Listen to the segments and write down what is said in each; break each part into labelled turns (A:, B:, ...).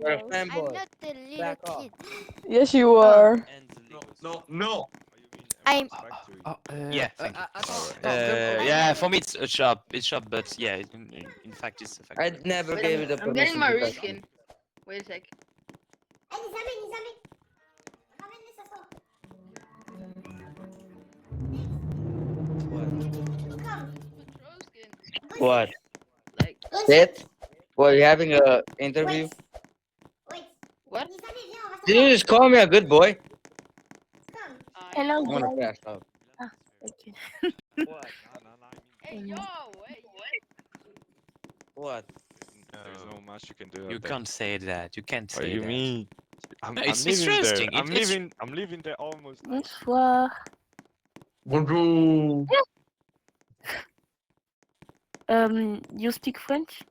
A: You're a
B: I'm
A: fanboy.
B: not a little
A: Back off.
B: kid.
C: Yes, you are.
D: And the
E: No,
D: Legos.
E: no, no.
B: I'm
E: Factory.
D: Yeah,
F: Thank you.
A: I thought
D: yeah.
B: never-
D: For me it's a shop. It's shop, but yeah, in fact it's a factory.
A: I never
G: Wait,
A: gave you the
G: I'm getting
A: permission
G: my
A: to touch
G: reskin.
A: me.
G: Wait a sec.
A: What?
G: Patrol skin.
A: What?
G: Like
A: Sit? What, you having a interview?
G: what?
A: Did you just call me a good boy?
C: Hello,
A: I'm gonna
C: guys.
A: crash out.
C: Okay.
A: What?
G: Hey yo, wait.
A: What?
E: There's no much you can do.
D: You
E: out there.
D: can't say that. You can't
E: What
D: say
E: you
D: that.
E: mean?
D: No,
E: I'm
D: it's
E: living there.
D: interesting.
E: I'm living there almost. Like,
C: Bonsoir.
E: bonjour.
C: You speak French?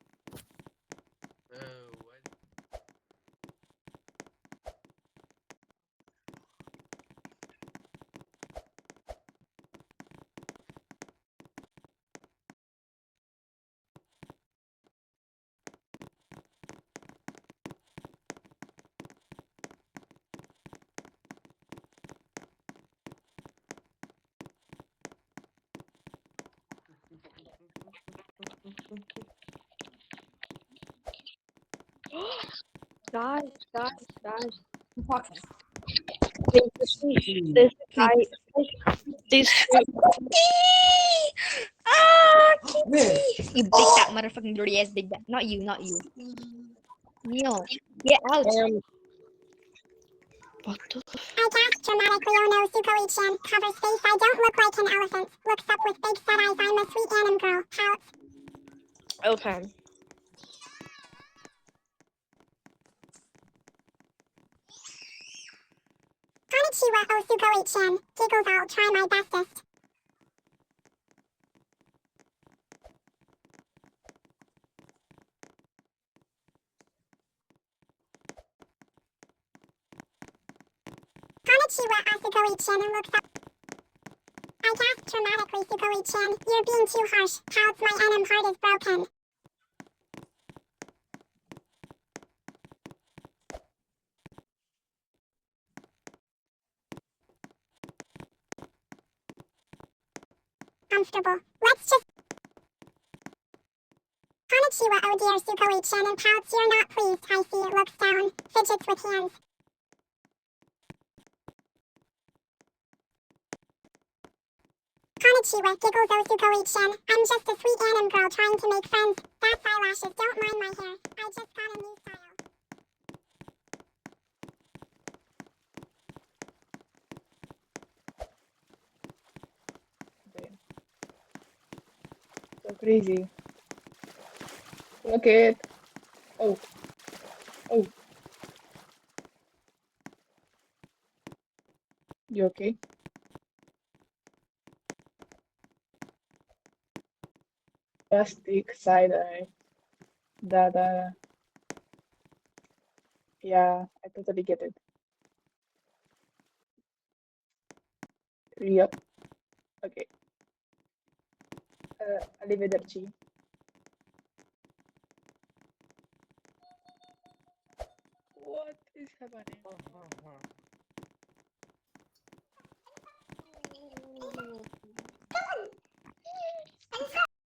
C: Guys. This
H: You big fat motherfucking dirty ass big fat. Not you. Neil, get out. What the?
I: I cast dramatic Leono Sukoi-chan. Covers face. I don't look like an elephant. Looks up with big set eyes. I'm a sweet anim girl. Pouts.
H: Okay.
I: Konnichiwa Osukoi-chan. Giggles, I'll try my bestest. Konnichiwa Osukoi-chan. Looks up. I cast dramatically Sukoi-chan. You're being too harsh. Pouts, my anim heart is broken. Comfortable. Let's just. Konnichiwa, oh dear, Sukoi-chan, and Pouts, you're not pleased. I see it looks down. Fidgets with hands. Konnichiwa, giggles, oh Sukoi-chan. I'm just a sweet anim girl trying to make friends. That's eyelashes, don't mind my hair. I just got a new style.
C: so crazy. Look it. Oh. You okay? Plastic side eye. That. Yeah, I totally get it. Yep. Okay. Arrivederci. What is happening?